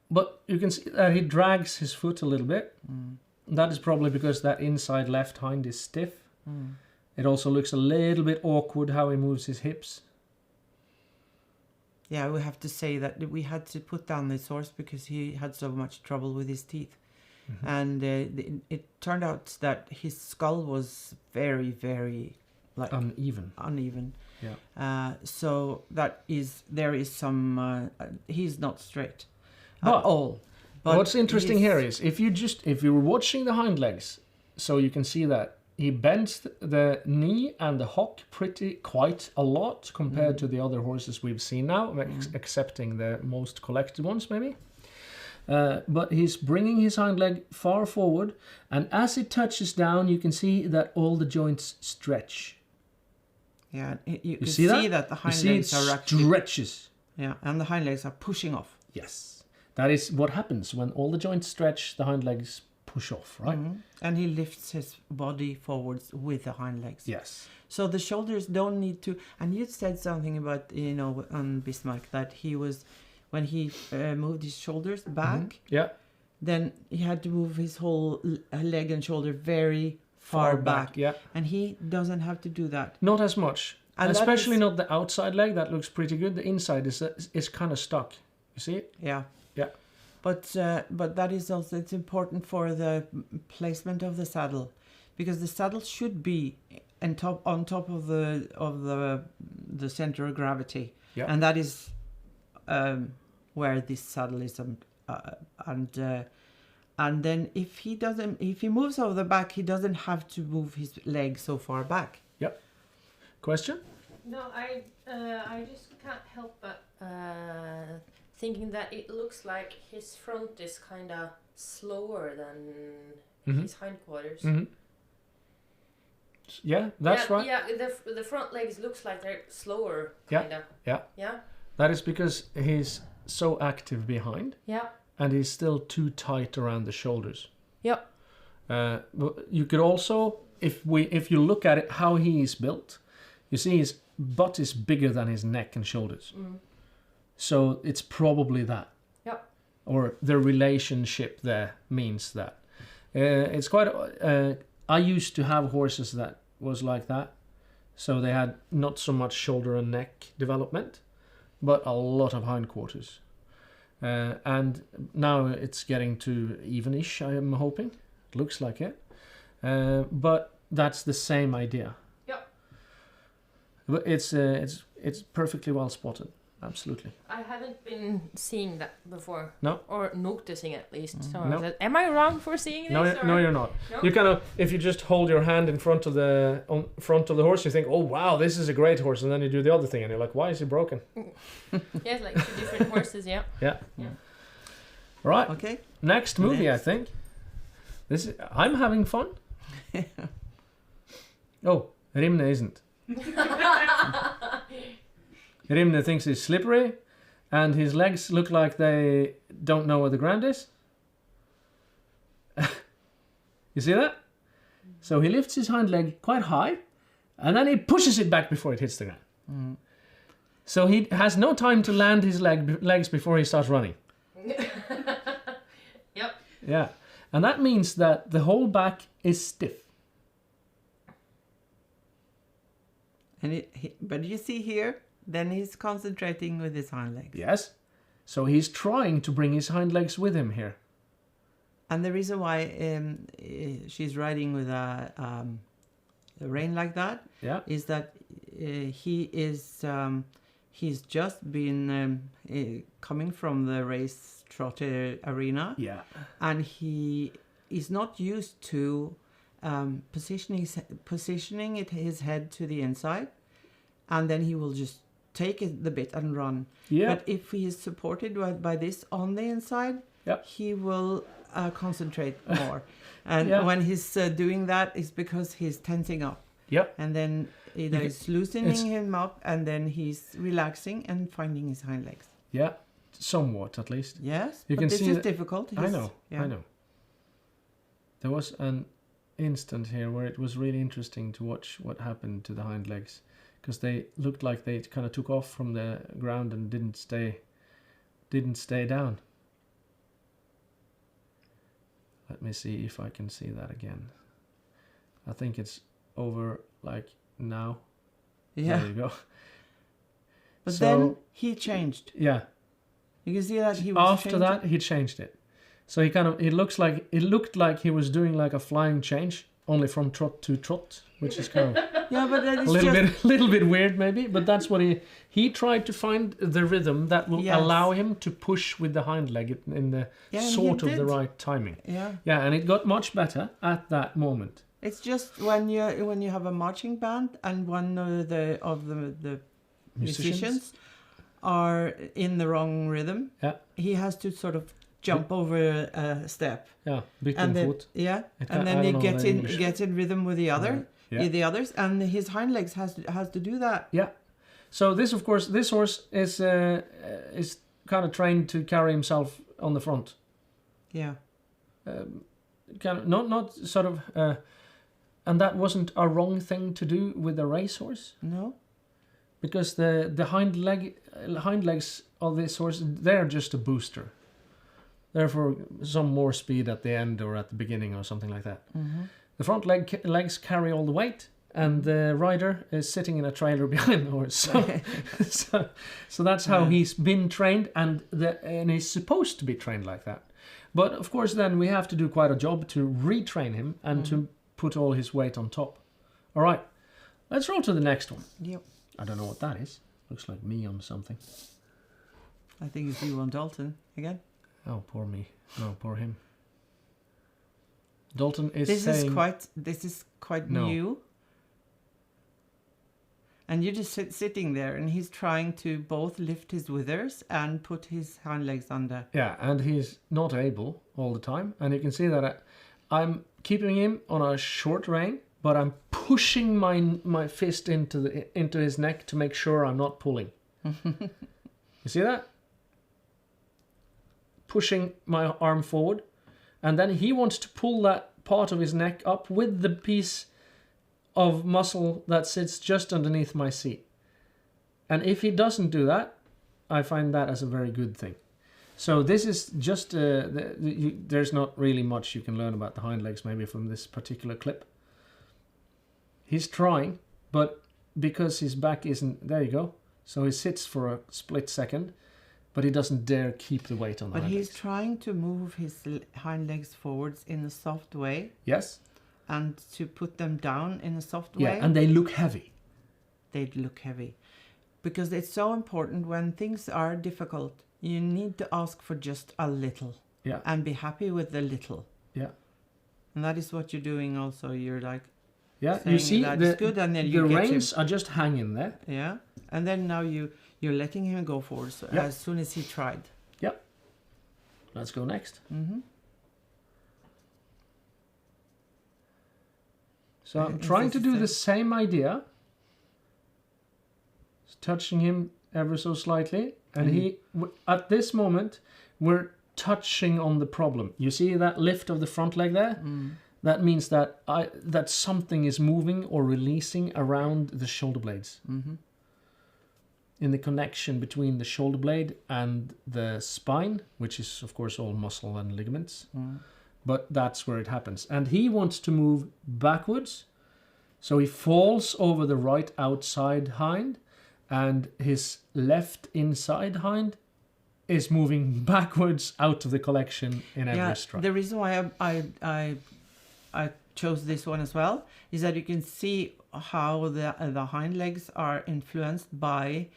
but you can see that he drags his foot a little bit. That is probably because that inside left hind is stiff. It also looks a little bit awkward how he moves his hips. Yeah, we have to say that we had to put down this horse because he had so much trouble with his teeth. And it turned out that his skull was very, very uneven. Yeah. So there is some, he's not straight But at all. But what's interesting here is if you're watching the hind legs, so you can see that he bends the knee and the hock quite a lot compared to the other horses we've seen now, excepting the most collected ones maybe. But he's bringing his hind leg far forward, and as it touches down, you can see that all the joints stretch. Yeah, you can see see that? that the You hind see legs it are actually... stretches. Yeah, and the hind legs are pushing off. Yes. That is what happens when all the joints stretch, the hind legs push off, right? And he lifts his body forwards with the hind legs. Yes. So the shoulders don't need to... And you said something about, on Bismarck, that he was... When he moved his shoulders back, Yeah. then he had to move his whole leg and shoulder very far back. Yeah. And he doesn't have to do that. Not as much. And especially not the outside leg. That looks pretty good. The inside is kind of stuck. You see it? Yeah. Yeah. But that is also, it's important for the placement of the saddle, because the saddle should be on top of the center of gravity. Yeah. And that is where this saddle is, and then if he moves over the back, he doesn't have to move his leg so far back. Yep. Question? No, I just can't help but thinking that it looks like his front is kind of slower than his hindquarters. Yeah, that's right. Yeah, the front legs looks like they're slower, Yeah. kind of. Yeah. Yeah. That is because he's so active behind, Yeah. and he's still too tight around the shoulders. Yep. But you could also, if you look at it, how he is built, you see his butt is bigger than his neck and shoulders. So it's probably that. Yep. Or the relationship there means that. It's quite. I used to have horses that was like that, so they had not so much shoulder and neck development, but a lot of hindquarters. And now it's getting to evenish. I am hoping. It looks like it, but that's the same idea. Yep. But it's perfectly well spotted. Absolutely. I haven't been seeing that before. No. Or noticing at least. So No. am I wrong for seeing this? No, no, you're not. No? You kind of, if you just hold your hand in front of the horse, you think, oh wow, this is a great horse, and then you do the other thing, and you're like, why is he broken? Yeah, like 2 different horses. Yeah. Yeah. Yeah. Right. Okay. Next movie, Next. I think. I'm having fun. Oh, Rimne isn't. Rimne thinks he's slippery, and his legs look like they don't know where the ground is. You see that? So he lifts his hind leg quite high, and then he pushes it back before it hits the ground. Mm. So he has no time to land his legs before he starts running. Yep. Yeah. And that means that the whole back is stiff. And but you see here, then he's concentrating with his hind legs. Yes. So he's trying to bring his hind legs with him here. And the reason why she's riding with a rein like that Yeah. is that he's just been coming from the race trotter arena, Yeah. and he is not used to positioning his head to the inside, and then he will just take the bit and run. Yeah. But if he is supported by this on the inside, Yep. he will concentrate more. And Yeah. when he's doing that, it's because he's tensing up. Yep. And then either You it's loosening him up, and then he's relaxing and finding his hind legs. Yeah. Somewhat, at least. Yes, You but can this see is that- difficult. I know. Yeah. I know. There was an instant here where it was really interesting to watch what happened to the hind legs, because they looked like they kind of took off from the ground and didn't stay down. Let me see if I can see that again. I think it's over like now. Yeah. There you go. But So- then he changed. Yeah. You can see that he was After changing. that, he changed it. So it looked like he was doing like a flying change, only from trot to trot, which is kind of Yeah, but that a is little bit weird maybe, but that's what he tried to find the rhythm that will Yes. allow him to push with the hind leg in the Yeah, and he sort of the did. right timing. Yeah. Yeah, and it got much better at that moment. It's just when you have a marching band and one of the musicians are in the wrong rhythm. Yeah. He has to sort of jump over a step, Yeah, bit and and then foot. yeah, It and I then don't he know gets the in English. gets in rhythm with the Yeah. the others, and his hind legs has to do that. Yeah. So this horse is kind of trained to carry himself on the front. Yeah. Kind of not sort of, and that wasn't a wrong thing to do with a racehorse, No. because the hind legs of this horse, they're just a booster. They're for some more speed at the end or at the beginning or something like that. Mm-hmm. The front legs carry all the weight, and the rider is sitting in a trailer behind the horse. So that's how Yeah. he's been trained, and he's supposed to be trained like that. But of course, then we have to do quite a job to retrain him and to put all his weight on top. All right, let's roll to the next one. Yep. I don't know what that is. Looks like me on something. I think it's you on Dalton again. Oh, poor me. No, poor him. Dalton is This saying... is quite No. new. And you're just sitting there, and he's trying to both lift his withers and put his hind legs under. Yeah, and he's not able all the time. And you can see that I'm keeping him on a short rein, but I'm pushing my fist into his neck to make sure I'm not pulling. You see that? Pushing my arm forward. And then he wants to pull that part of his neck up with the piece of muscle that sits just underneath my seat. And if he doesn't do that, I find that as a very good thing. So this is just, there's not really much you can learn about the hind legs maybe from this particular clip. He's trying, but because his back isn't, there you go. So he sits for a split second, but he doesn't dare keep the weight on the hind legs. But he's trying to move his hind legs forwards in a soft way. Yes. And to put them down in a soft Yeah, way. and they look heavy. They look heavy. Because it's so important when things are difficult, you need to ask for just a little. Yeah. And be happy with the little. Yeah. And that is what you're doing also. You're like, yeah, you see that's good, and then you the get reins are just hanging there. Yeah. And then now you're letting him go forward as soon as he tried. Yep. Let's go next. Mm-hmm. So I'm trying to do the same idea. Just touching him ever so slightly. And at this moment, we're touching on the problem. You see that lift of the front leg there? Mm. That means that that something is moving or releasing around the shoulder blades. Mm-hmm. In the connection between the shoulder blade and the spine, which is of course all muscle and ligaments. Mm. But that's where it happens. And he wants to move backwards. So he falls over the right outside hind, and his left inside hind is moving backwards out of the collection in every stride. The reason why I chose this one as well is that you can see how the hind legs are influenced by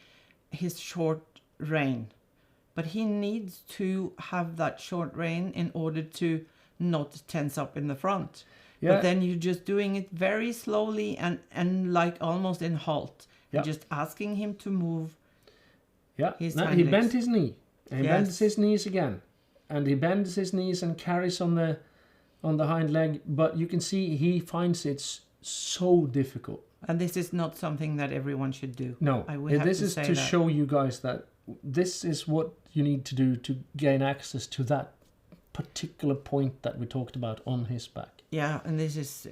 his short rein. But he needs to have that short rein in order to not tense up in the front. Yeah. But then you're just doing it very slowly and like almost in halt. Yeah. And just asking him to move. Yeah. Now he bent his knee. He bends his knees again. And he bends his knees and carries on the hind leg. But you can see he finds it so difficult. And this is not something that everyone should do. No. This is to show you guys that this is what you need to do to gain access to that particular point that we talked about on his back. Yeah, and it's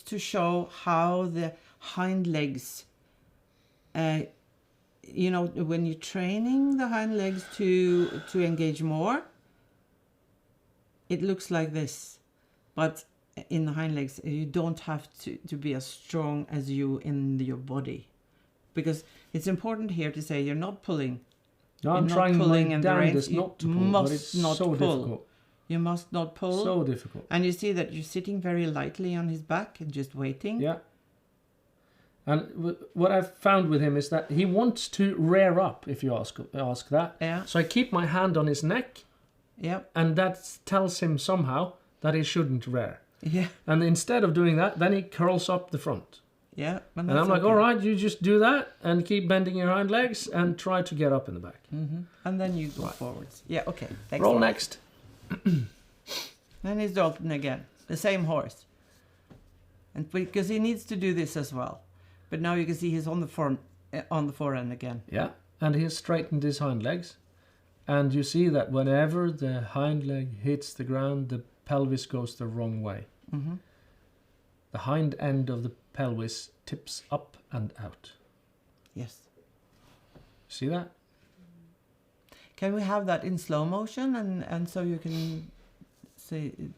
to show how the hind legs, when you're training the hind legs to engage more, it looks like this, but in the hind legs you don't have to be as strong as you in your body, because it's important here to say you're not pulling. No, I'm trying pulling and down this not to pull, but it's so difficult. You must not pull. So difficult. And you see that you're sitting very lightly on his back and just waiting. Yeah. And what I've found with him is that he wants to rear up, if you ask that. Yeah. So I keep my hand on his neck. Yeah. And that tells him somehow that he shouldn't rear. Yeah. And instead of doing that, then he curls up the front. Yeah. And I'm like, all right, you just do that and keep bending your hind legs and try to get up in the back. Mm-hmm. And then you go forwards. Yeah, okay. Thanks. Roll next. Then he's Dalton again. The same horse. And because he needs to do this as well. But now you can see he's on the forend again. Yeah, and he has straightened his hind legs. And you see that whenever the hind leg hits the ground, the pelvis goes the wrong way. Mm-hmm. The hind end of the pelvis tips up and out. Yes. See that? Can we have that in slow motion and so you can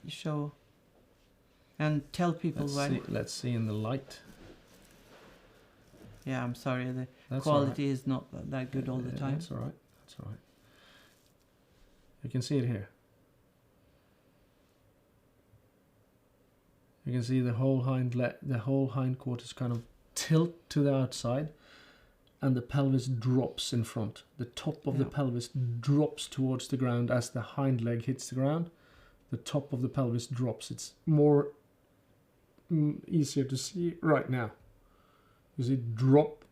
show and tell people Let's see in the light. Yeah, I'm sorry, the quality is not that good all the time. That's all right. That's all right. You can see it here. You can see the whole hindquarters kind of tilt to the outside, and the pelvis drops in front. The top of the pelvis drops towards the ground as the hind leg hits the ground. The top of the pelvis drops. It's more easier to see right now. You see drop.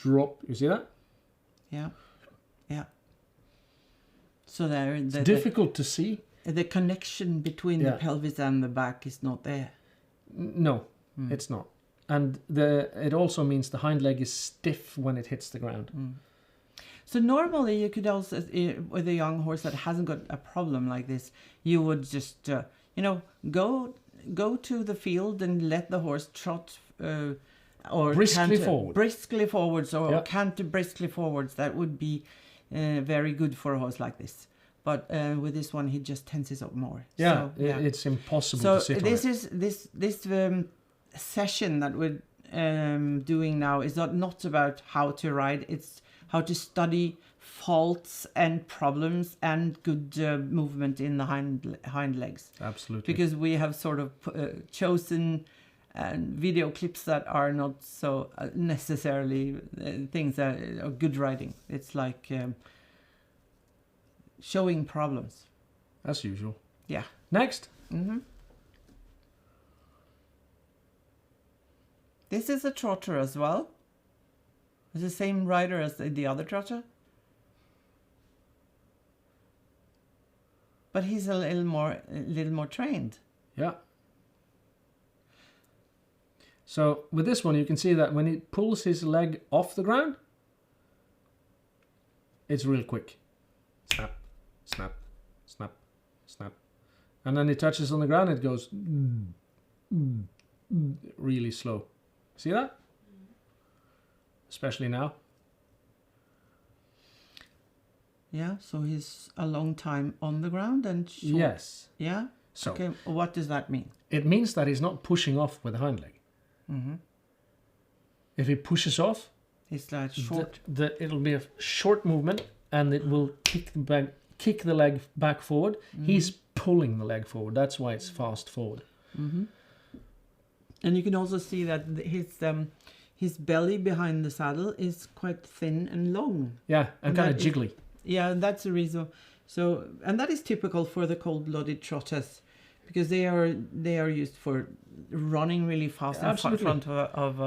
You see that? Yeah. Yeah. So it's difficult to see. The connection between the pelvis and the back is not there. No, it's not. And it also means the hind leg is stiff when it hits the ground. Mm. So normally you could also, with a young horse that hasn't got a problem like this, you would just, go to the field and let the horse trot or briskly canter forward. briskly forwards, or Yeah. canter briskly forwards. That would be very good for a horse like this. But with this one, he just tenses up more. Yeah, So, yeah. it's impossible So to sit this on it. is this session that we're doing now is not about how to ride. It's how to study faults and problems and good movement in the hind legs. Absolutely. Because we have sort of chosen video clips that are not so necessarily things that are good riding. It's like showing problems. As usual. Yeah. Next. Mm-hmm. This is a trotter as well. It's the same rider as the other trotter. But he's a little more trained. Yeah. So with this one, you can see that when he pulls his leg off the ground, it's real quick. Snap, snap, snap, snap. And then he touches on the ground, it goes really slow. See that? Especially now. Yeah, so he's a long time on the ground and short. Yes. Yeah? So Okay, what does that mean? it means that he's not pushing off with the hind leg. Mm-hmm. If he pushes off, It's like short. it'll be a short movement and it will kick the leg back forward. He's pulling the leg forward. That's why it's fast forward. Mm-hmm. And you can also see that his belly behind the saddle is quite thin and long. Yeah, and kind of that is- jiggly. Yeah, and that's the reason. So, and that is typical for the cold-blooded trotters, because they are used for running really fast in Absolutely. front of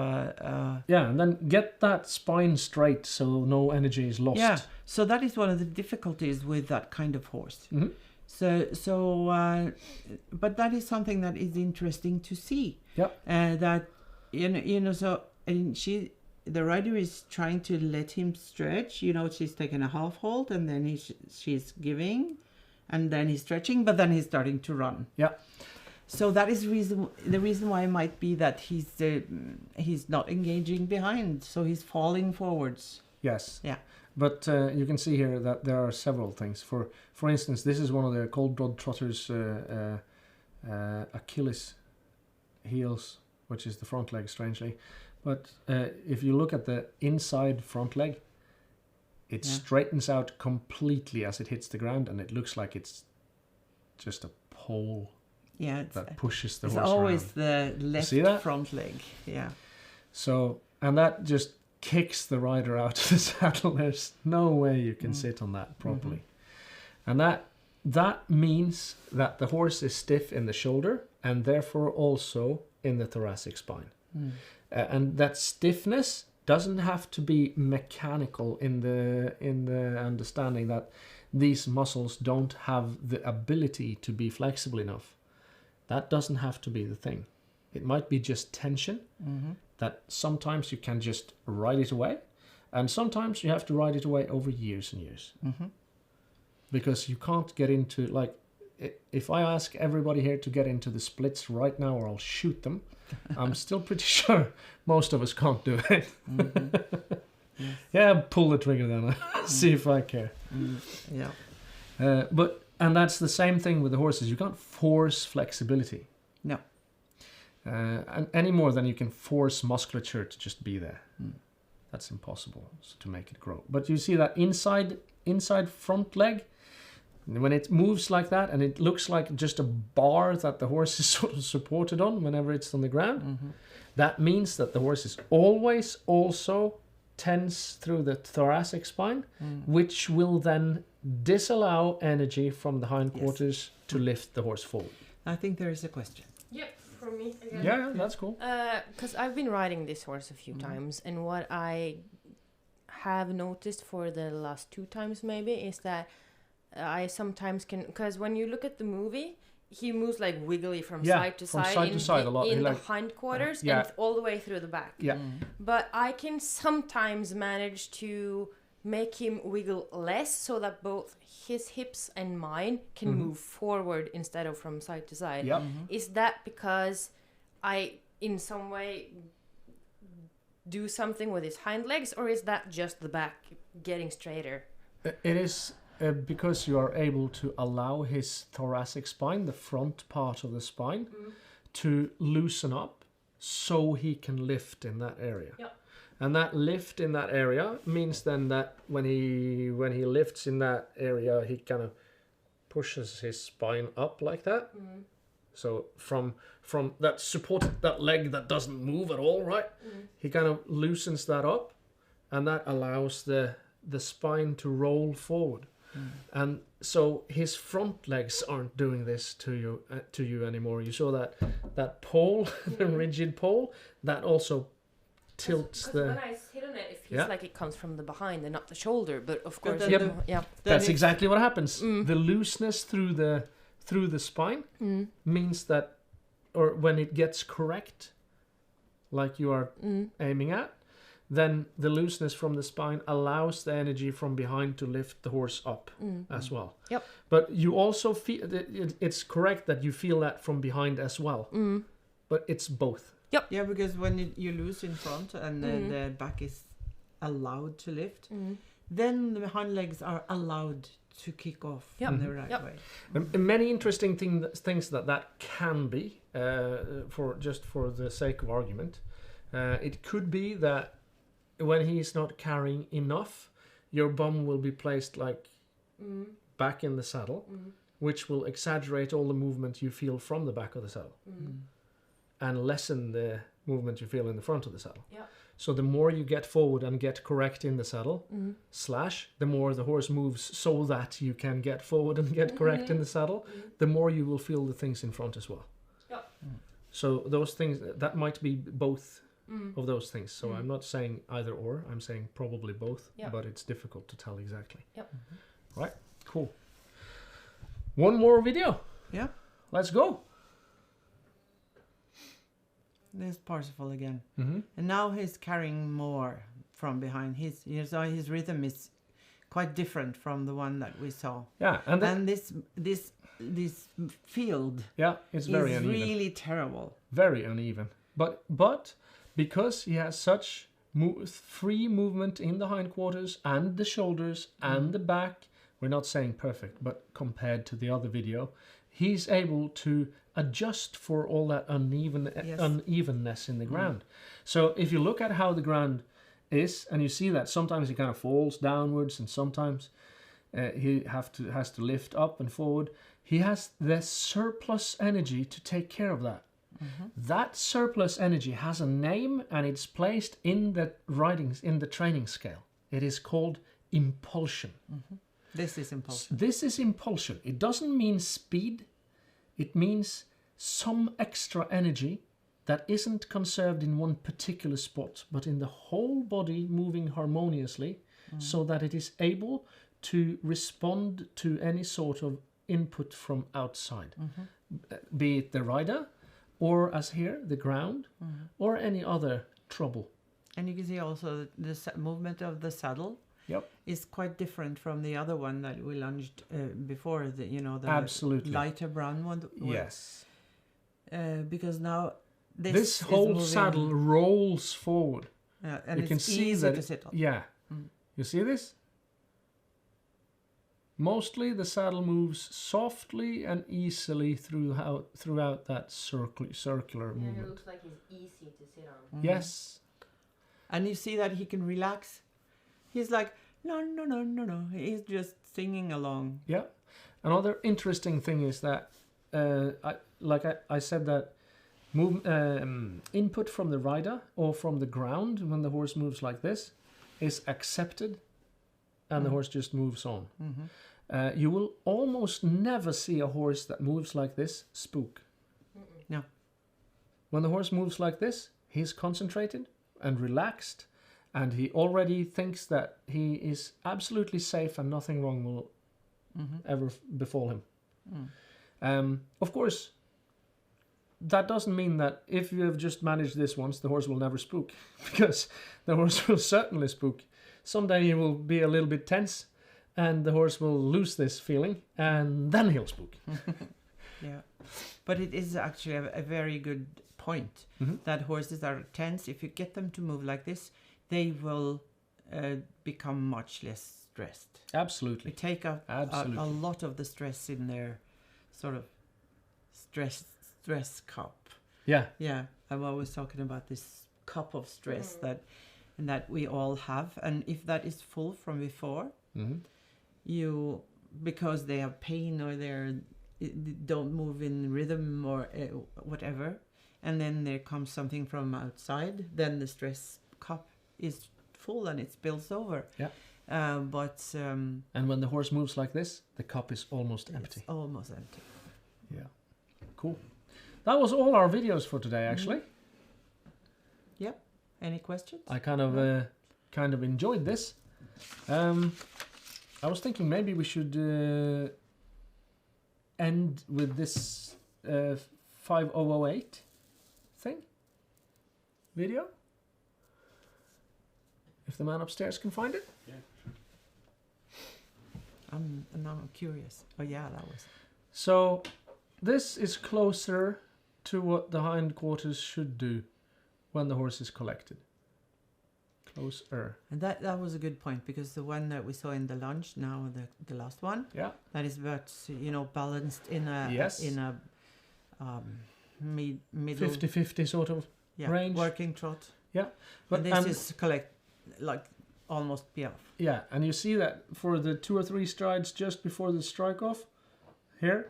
Yeah, and then get that spine straight so no energy is lost. yeah. So that is one of the difficulties with that kind of horse. Hmm. But that is something that is interesting to see. Yeah. That so and the rider is trying to let him stretch. She's taking a half hold and then she's giving, and then he's stretching, but then he's starting to run. Yeah. So that is the reason why it might be that he's not engaging behind, so he's falling forwards. Yes. Yeah. But you can see here that there are several things. For instance, this is one of the cold-blood trotters' Achilles heels, which is the front leg, strangely. But if you look at the inside front leg, it straightens out completely as it hits the ground, and it looks like it's just a pole Yeah, that pushes the it's horse always around. the left See that? front leg. Yeah. So, and that just kicks the rider out of the saddle. There's no way you can sit on that properly. And that means that the horse is stiff in the shoulder and therefore also in the thoracic spine. And that stiffness doesn't have to be mechanical in the understanding that these muscles don't have the ability to be flexible enough. That doesn't have to be the thing. It might be just tension that sometimes you can just ride it away, and sometimes you have to ride it away over years and years. Because you can't get into, like, if I ask everybody here to get into the splits right now or I'll shoot them, I'm still pretty sure most of us can't do it. Yes. Yeah, pull the trigger then. See if I care. Yeah. And that's the same thing with the horses. You can't force flexibility. No. And any more than you can force musculature to just be there. That's impossible to make it grow. But you see that inside front leg, when it moves like that and it looks like just a bar that the horse is sort of supported on whenever it's on the ground, that means that the horse is always also tense through the thoracic spine, which will then disallow energy from the hindquarters to lift the horse forward. I think there is a question. Yep, from me again. Yeah, that's cool. Because I've been riding this horse a few times, and what I have noticed for the last 2 times maybe is that I sometimes can, because when you look at the movie, he moves like wiggly from side to from side, side to side a lot. in He the hindquarters yeah. and all the way through the back. Yeah. But I can sometimes manage to make him wiggle less so that both his hips and mine can move forward instead of from side to side. Yep. Is that because I, in some way, do something with his hind legs, or is that just the back getting straighter? It is because you are able to allow his thoracic spine, the front part of the spine, to loosen up so he can lift in that area. Yep. And that lift in that area means then that when he lifts in that area, he kind of pushes his spine up like that. So from that supported, that leg that doesn't move at all, right? He kind of loosens that up, and that allows the spine to roll forward. And so his front legs aren't doing this to you anymore. You saw that pole, the rigid pole, that also tilts Cause the. when I sit on it, it feels like it comes from the behind and not the shoulder. But of course, then That's exactly what happens. The looseness through the spine means that, or when it gets correct, like you are aiming at, then the looseness from the spine allows the energy from behind to lift the horse up as well. Yep. But you also feel it's correct that you feel that from behind as well. But it's both. Yep. Yeah, because when you loose in front and the back is allowed to lift, then the hind legs are allowed to kick off in the right way. Many interesting things that can be, for the sake of argument. It could be that when he's not carrying enough, your bum will be placed like back in the saddle, which will exaggerate all the movement you feel from the back of the saddle and lessen the movement you feel in the front of the saddle. Yeah. So the more you get forward and get correct in the saddle, the more the horse moves so that you can get forward and get correct in the saddle, the more you will feel the things in front as well. Yeah. So those things, that might be both of those things. So I'm not saying either or, I'm saying probably both, but it's difficult to tell exactly. Yep. Right, cool. One more video. Yeah. Let's go. There's Parsifal again. And now he's carrying more from behind. His rhythm is quite different from the one that we saw. Yeah, and this field it's very is uneven. really terrible. Very uneven. But because he has such free movement in the hindquarters and the shoulders and the back, we're not saying perfect, but compared to the other video, he's able to adjust for all that unevenness in the ground. So if you look at how the ground is, and you see that sometimes he kind of falls downwards, and sometimes he has to lift up and forward. He has the surplus energy to take care of that. That surplus energy has a name, and it's placed in the training scale. It is called impulsion. This is impulsion. This is impulsion. It doesn't mean speed. It means some extra energy that isn't conserved in one particular spot, but in the whole body moving harmoniously, so that it is able to respond to any sort of input from outside, be it the rider, or as here, the ground, or any other trouble. And you can see also the movement of the saddle is quite different from the other one that we lunged before, the Absolutely. lighter brown one. Yes. Because now this whole saddle rolls forward. And you it's can see easy that to sit on. Yeah. You see this? Mostly the saddle moves softly and easily throughout that circular movement. it looks like he's easy to sit on. Yes. And you see that he can relax. He's like, no. He's just singing along. Yeah. Another interesting thing is that, I said that input from the rider or from the ground when the horse moves like this is accepted, and the horse just moves on. You will almost never see a horse that moves like this spook. No. When the horse moves like this, he's concentrated and relaxed, and he already thinks that he is absolutely safe and nothing wrong will ever befall him. Of course, that doesn't mean that if you have just managed this once, the horse will never spook, because the horse will certainly spook. Someday he will be a little bit tense, and the horse will lose this feeling, and then he'll spook. Yeah. But it is actually a very good point that horses are tense. If you get them to move like this, they will become much less stressed. Absolutely. We take out a lot of the stress in their sort of stress cup. Yeah. Yeah, I'm always talking about this cup of stress that we all have, and if that is full from before, because they have pain or they don't move in rhythm or whatever, and then there comes something from outside, then the stress cup is full and it spills over. Yeah. And when the horse moves like this, the cup is almost empty. It's almost empty. Yeah. Cool. That was all our videos for today, actually. Yeah. Any questions? I kind of enjoyed this. I was thinking maybe we should end with this 5008 thing video. If the man upstairs can find it. Yeah. Now I'm curious. Oh yeah, that was. So this is closer to what the hindquarters should do when the horse is collected. Closer. And that was a good point, because the one that we saw in the lunch, now the last one, Yeah. that is about balanced in a middle 50-50 sort of range. working trot. Yeah. But this is almost piaffe. Yeah, and you see that for the 2 or 3 strides just before the strike off, here,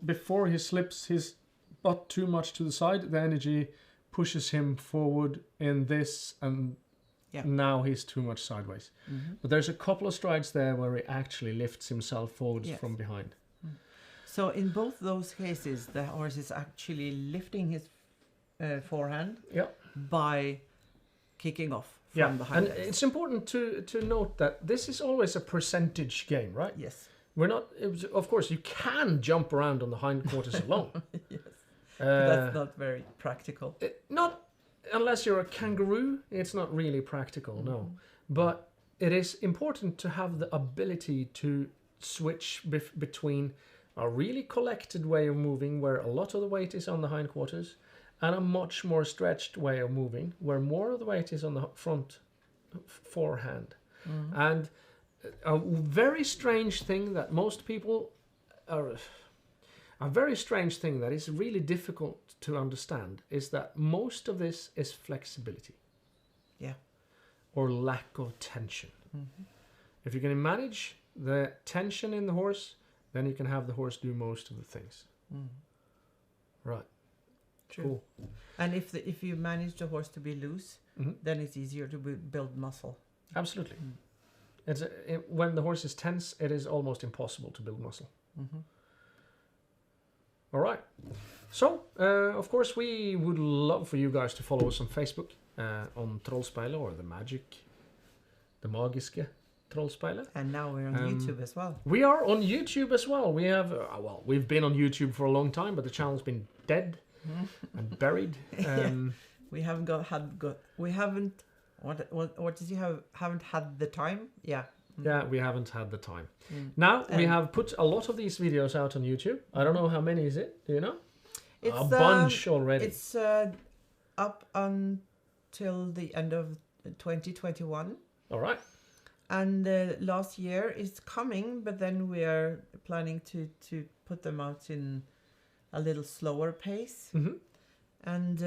before he slips his butt too much to the side, the energy pushes him forward in this, and now he's too much sideways. But there's a couple of strides there where he actually lifts himself forwards from behind. So in both those cases, the horse is actually lifting his forehand by kicking off from behind. And it's important to note that this is always a percentage game, right? Yes. We're not. Of course, you can jump around on the hindquarters alone. Yes. That's not very practical. Not unless you're a kangaroo. It's not really practical, no. But it is important to have the ability to switch between a really collected way of moving, where a lot of the weight is on the hindquarters, and a much more stretched way of moving, where more of the weight is on the front forehand. And a very strange thing that most people are... A very strange thing that is really difficult to understand is that most of this is flexibility. Yeah. Or lack of tension. If you can manage the tension in the horse, then you can have the horse do most of the things. Right. True. Cool. And if you manage the horse to be loose, then it's easier to build muscle. Absolutely. When the horse is tense, it is almost impossible to build muscle. All right. So, of course, we would love for you guys to follow us on Facebook, on Trollspeilet, or the magiske Trollspeilet. And now we're on YouTube as well. We are on YouTube as well. We have, we've been on YouTube for a long time, but the channel's been dead and buried. We haven't haven't had the time. Yeah. Yeah, we haven't had the time. Now, we have put a lot of these videos out on YouTube. I don't know how many is it. Do you know? It's a bunch already. It's up until the end of 2021. All right. And last year is coming, but then we are planning to put them out in a little slower pace. And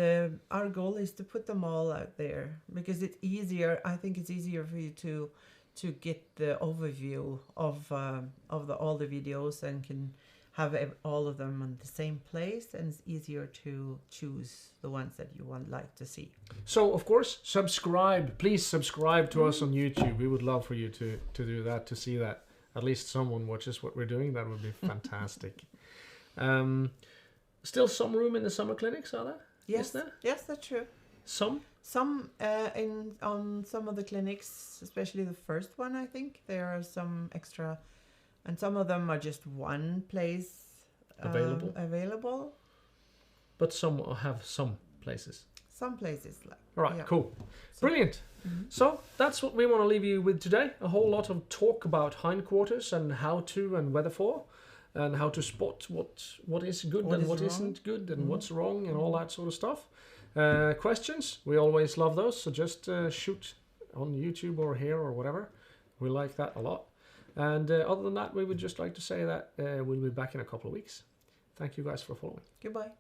our goal is to put them all out there, because it's easier. I think it's easier for you to get the overview of all the videos, and can have all of them on the same place, and it's easier to choose the ones that you like to see. So, of course, subscribe. Please subscribe to us on YouTube. We would love for you to do that, to see that at least someone watches what we're doing. That would be fantastic. Still some room in the summer clinics, are there? Yes. Is there? Yes, that's true. Some on some of the clinics, especially the first one, I think there are some extra, and some of them are just one place available. But some have some places. Some places like. All right, yeah. cool, brilliant. So that's what we want to leave you with today. A whole lot of talk about hindquarters and how to and whether for. and how to spot what is good What and is what wrong. isn't good and Mhm. what's wrong and all that sort of stuff. Questions, we always love those, so just shoot on YouTube or here or whatever. We like that a lot. And other than that, we would just like to say that we'll be back in a couple of weeks. Thank you guys for following. Goodbye.